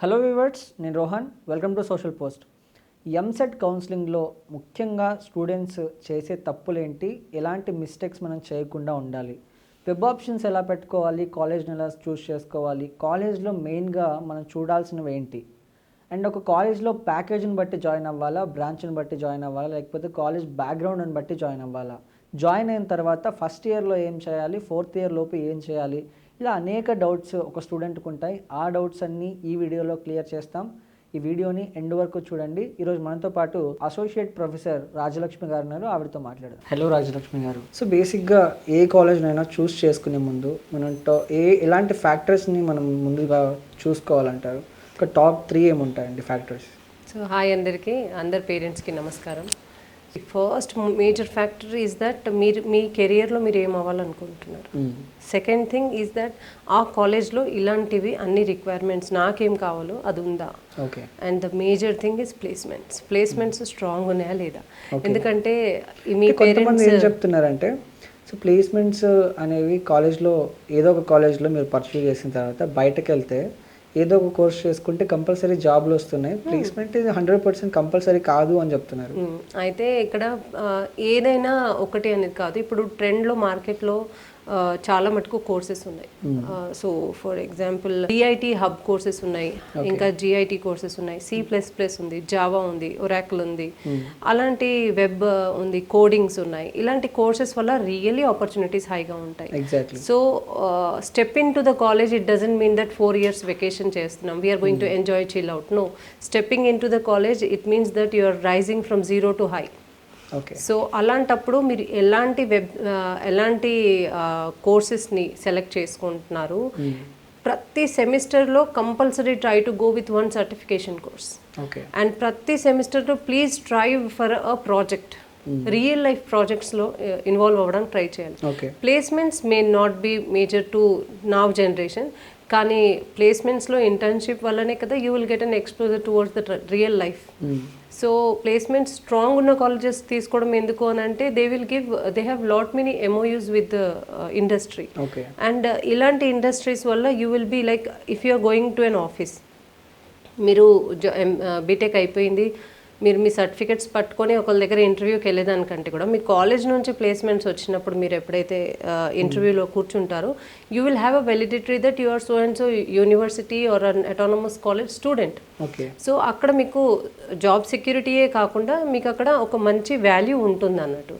Hello viewers, నేను Rohan. Welcome to social post. EAMCET కౌన్సిలింగ్లో ముఖ్యంగా స్టూడెంట్స్ చేసే తప్పులేంటి, ఎలాంటి మిస్టేక్స్ మనం చేయకుండా ఉండాలి, వెబ్ ఆప్షన్స్ ఎలా పెట్టుకోవాలి, కాలేజ్ని ఎలా చూస్ చేసుకోవాలి, కాలేజ్లో మెయిన్గా మనం చూడాల్సినవి ఏంటి, అండ్ ఒక కాలేజ్లో ప్యాకేజ్ని బట్టి జాయిన్ అవ్వాలా, బ్రాంచ్ని బట్టి జాయిన్ అవ్వాలా, లేకపోతే కాలేజ్ బ్యాక్గ్రౌండ్ని బట్టి జాయిన్ అవ్వాలా, జాయిన్ అయిన తర్వాత ఫస్ట్ ఇయర్లో ఏం చేయాలి, ఫోర్త్ ఇయర్ లోపు ఏం చేయాలి, ఇలా అనేక డౌట్స్ ఒక స్టూడెంట్కి ఉంటాయి. ఆ డౌట్స్ అన్నీ ఈ వీడియోలో క్లియర్ చేస్తాం. ఈ వీడియోని ఎండ్ వరకు చూడండి. ఈరోజు మనతో పాటు అసోసియేట్ ప్రొఫెసర్ రాజలక్ష్మి గారు ఉన్నారు. ఆవిడతో మాట్లాడారు. హలో రాజలక్ష్మి గారు. సో బేసిక్గా ఏ కాలేజ్నైనా చూస్ చేసుకునే ముందు మనం ఎలాంటి ఫ్యాక్టర్స్ని మనం ముందుగా చూసుకోవాలంటారు? ఒక టాప్ 3 ఏముంటాయండి ఫ్యాక్టర్స్? సో హాయ్ అందరికీ, అందరి పేరెంట్స్కి నమస్కారం. First major factor is that మీరు మీ కెరియర్లో మీరు ఏం అవ్వాలనుకుంటున్నారు. సెకండ్ థింగ్ ఈజ్ దట్ ఆ కాలేజ్లో ఇలాంటివి అన్ని రిక్వైర్మెంట్స్ నాకేం కావాలో అది ఉందా. Okay. And the major thing is placements strong ఉన్నాయా లేదా. ఎందుకంటే మీ పేరెంట్స్ ఏం చెప్తున్నారంటే, సో ప్లేస్మెంట్స్ అనేవి కాలేజ్లో ఏదో ఒక కాలేజ్లో మీరు పర్సూ చేసిన తర్వాత బయటకు వెళ్తే ఏదో ఒక కోర్స్ చేసుకుంటే కంపల్సరీ జాబ్లు వస్తున్నాయి, ప్లేస్మెంట్ ఇది 100% కంపల్సరీ కాదు అని చెప్తున్నారు. అయితే ఇక్కడ ఏదైనా ఒకటి అనేది కాదు. ఇప్పుడు ట్రెండ్లో మార్కెట్లో చాలా మటుకు కోర్సెస్ ఉన్నాయి. So for example DIT hub courses ఉన్నాయి, ఇంకా జిఐటి కోర్సెస్ ఉన్నాయి, C++ ఉంది, జావా ఉంది, ఒరాకిల్ ఉంది, అలాంటి వెబ్ ఉంది, కోడింగ్స్ ఉన్నాయి. ఇలాంటి కోర్సెస్ వల్ల రియల్లీ ఆపర్చునిటీస్ హైగా ఉంటాయి. So step in to the college it doesn't mean that 4 years vacation చేస్తున్నాం, we're going to enjoy chill out. No, stepping in to the college it means that you are rising from 0 to high. So అలాంటప్పుడు మీరు ఎలాంటి కోర్సెస్ని select చేసుకుంటున్నారు. ప్రతి సెమిస్టర్లో compulsory try to go with 1 certification course. And ప్రతి సెమిస్టర్లో please try for a project. Real life ప్రాజెక్ట్స్లో ఇన్వాల్వ్ అవ్వడానికి ట్రై చేయాలి. Placements may not be major to now generation, కానీ ప్లేస్మెంట్స్లో ఇంటర్న్షిప్ వల్లనే కదా you will get an exposure towards the real life. So placements strong ఉన్న కాలేజెస్ తీసుకోవడం ఎందుకు అని అంటే they have lot many MOUs with industry. And ఇలాంటి ఇండస్ట్రీస్ వల్ల you will be like if you are going to an office, మీరు BTech అయిపోయింది, మీరు మీ సర్టిఫికెట్స్ పట్టుకొని ఒకళ్ళ దగ్గర ఇంటర్వ్యూకి వెళ్ళేదానికంటే కూడా మీ కాలేజ్ నుంచి ప్లేస్మెంట్స్ వచ్చినప్పుడు మీరు ఎప్పుడైతే ఇంటర్వ్యూలో కూర్చుంటారో you will have a validity that you are so and so university or an autonomous college student. So అక్కడ మీకు జాబ్ సెక్యూరిటీయే కాకుండా మీకు అక్కడ ఒక మంచి వాల్యూ ఉంటుంది అన్నట్టు.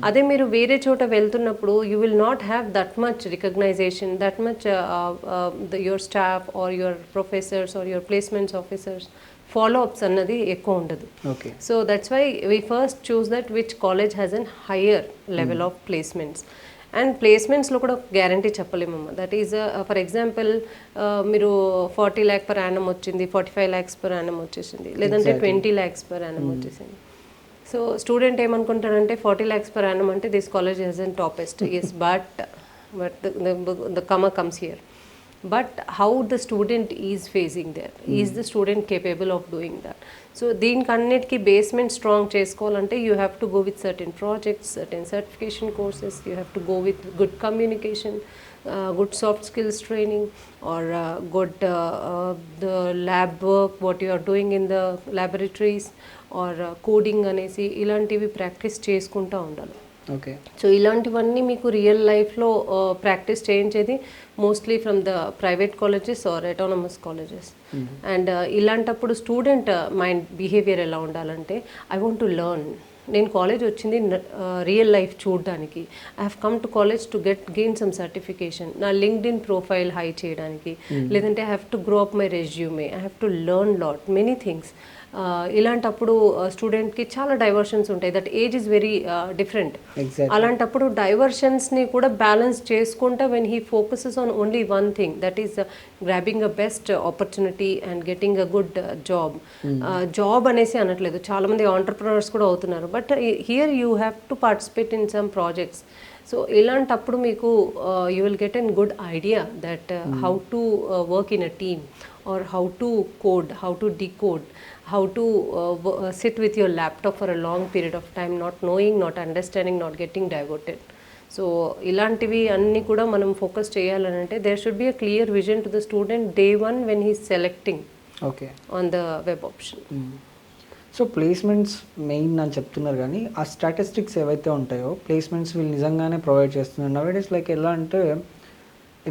అదే మీరు వేరే చోట వెళ్తున్నప్పుడు you will not have that much recognization, that much your staff or your professors or your placements officers follow ups అన్నది ఎక్కువ ఉండదు. So that's why we first choose that which college has an higher level of placements. And ప్లేస్మెంట్స్లో కూడా guarantee చెప్పలేమమ్మా. That is for example మీరు 40 lakh per annum వచ్చింది, 45 lakhs per annum వచ్చేసింది, లేదంటే 20 lakhs per annum వచ్చేసింది. సో స్టూడెంట్ ఏమనుకుంటాడంటే 40 lakhs per annum అంటే this college has an topest. Yes, but the comer comes here. But how the student is facing there, is the student capable of doing that? So దీనికన్నిటికీ basement strong చేసుకోవాలంటే you have to go with certain projects, certain certification courses, you have to go with good communication, good soft skills training, or good the lab work what you are doing in the laboratories, or coding అనేసి ఇలాంటివి practice చేసుకుంటూ ఉండాలి. So ఇలాంటివన్నీ మీకు real లైఫ్లో practice చేయించేది mostly from the private colleges or autonomous colleges. And ఇలాంటప్పుడు student mind behavior ఎలా ఉండాలంటే, ఐ వాంట్ టు లెర్న్. నేను కాలేజ్ వచ్చింది రియల్ లైఫ్ చూడడానికి. I have come to college to gain some certification, నా లింక్డ్ఇన్ ప్రొఫైల్ హై చేయడానికి, లేదంటే I have to grow up my resume, I have to learn lot many things. ఇలాంటప్పుడు స్టూడెంట్కి చాలా diversions ఉంటాయి. That age is very different. అలాంటప్పుడు డైవర్షన్స్ని కూడా balance చేసుకుంటా when he focuses on only one thing, that is grabbing a best opportunity and getting a good job. Job అనేసి అనట్లేదు, చాలామంది ఆంటర్ప్రినర్స్ కూడా అవుతున్నారు, but here you have to participate in some projects. So ఇలాంటప్పుడు మీకు you will get an good idea that how to work in a team, or how to code, how to decode, how to sit with your laptop for a long period of time, not knowing, not understanding, not getting diverted. So ఇలాంటివి అన్నీ కూడా మనం focus చేయాలనంటే there should be a clear vision to the student day 1 when he selecting okay. on the web option. So placements main అని చెప్తున్నారు కానీ ఆ statistics ఏవైతే ఉంటాయో ప్లేస్మెంట్స్ వీళ్ళు నిజంగానే ప్రొవైడ్ చేస్తున్నారు. నవేడేస్ లైక్ ఎలా అంటే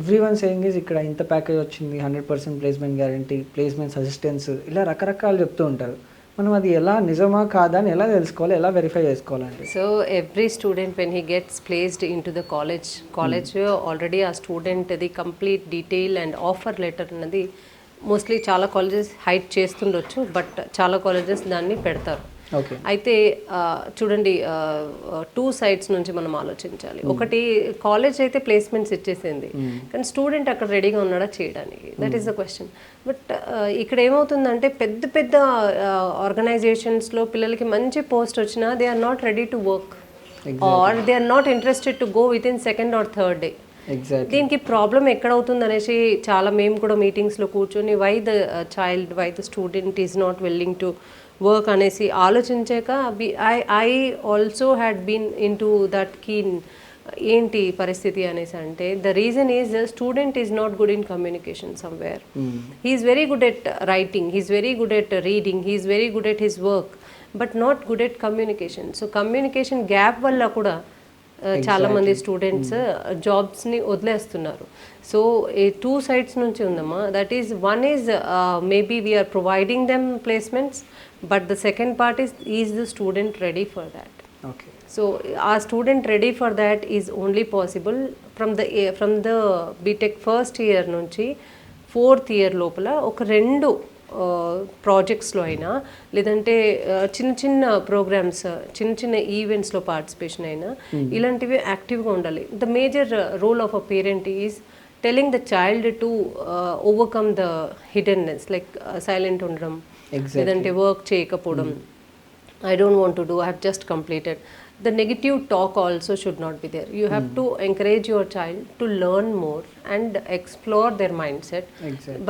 ఎవ్రీ వన్ సేయింగ్ ఈజ్ ఇక్కడ ఇంత ప్యాకేజ్ వచ్చింది, 100% ప్లేస్మెంట్ గ్యారంటీ, ప్లేస్మెంట్స్ అసిస్టెన్స్, ఇలా రకరకాలు చెప్తూ ఉంటారు. మనం అది ఎలా నిజమా కాదా అని ఎలా తెలుసుకోవాలి, ఎలా వెరిఫై చేసుకోవాలండి? So every student when he gets placed into the college already a student the complete detail and offer letter అన్నది మోస్ట్లీ చాలా కాలేజెస్ హైడ్ చేస్తుండొచ్చు, బట్ చాలా కాలేజెస్ దాన్ని పెడతారు. ఓకే. అయితే చూడండి, 2 sides నుంచి మనం ఆలోచించాలి. ఒకటి, కాలేజ్ అయితే ప్లేస్మెంట్స్ ఇచ్చేసింది, కానీ స్టూడెంట్ అక్కడ రెడీగా ఉన్నాడా చేయడానికి, that is the question. But ఇక్కడ ఏమవుతుందంటే పెద్ద పెద్ద ఆర్గనైజేషన్స్లో పిల్లలకి మంచి పోస్ట్ వచ్చినా they are not ready to work or they are not interested to go with in 2nd or 3rd day. దీనికి ప్రాబ్లం ఎక్కడవుతుంది అనేసి చాలా మేము కూడా మీటింగ్స్లో కూర్చొని why the student is not willing to work అనేసి ఆలోచించాక I also had been in to that keen ఏంటి పరిస్థితి అనేసి అంటే the reason is the student is not good in communication somewhere. He is very good at writing, he is very good at reading, he is very good at his work, but not good at communication. So communication gap వల్ల కూడా చాలా మంది students జాబ్స్ని వదిలేస్తున్నారు. So ఈ 2 sides నుంచి ఉందమ్మా. That is one is maybe we're providing them placements, but the second part is the student ready for that. Okay. So ఆ student ready for that is only possible from the BTech first year నుంచి 4th year లోపల ఒక 2 ప్రాజెక్ట్స్లో అయినా, లేదంటే చిన్న చిన్న programmes, చిన్న చిన్న ఈవెంట్స్లో పార్టిసిపేషన్ అయినా, ఇలాంటివి యాక్టివ్గా ఉండాలి. The major role of a parent is telling the child to overcome the hiddenness, like silent ఉండడం, లేదంటే వర్క్ చేయకపోవడం, I don't want to do, I have just completed. The negative talk also should not be there. You have to encourage your child to learn more and explore their mindset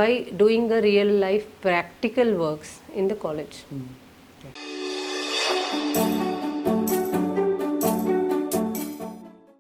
by doing the real life practical works in the college.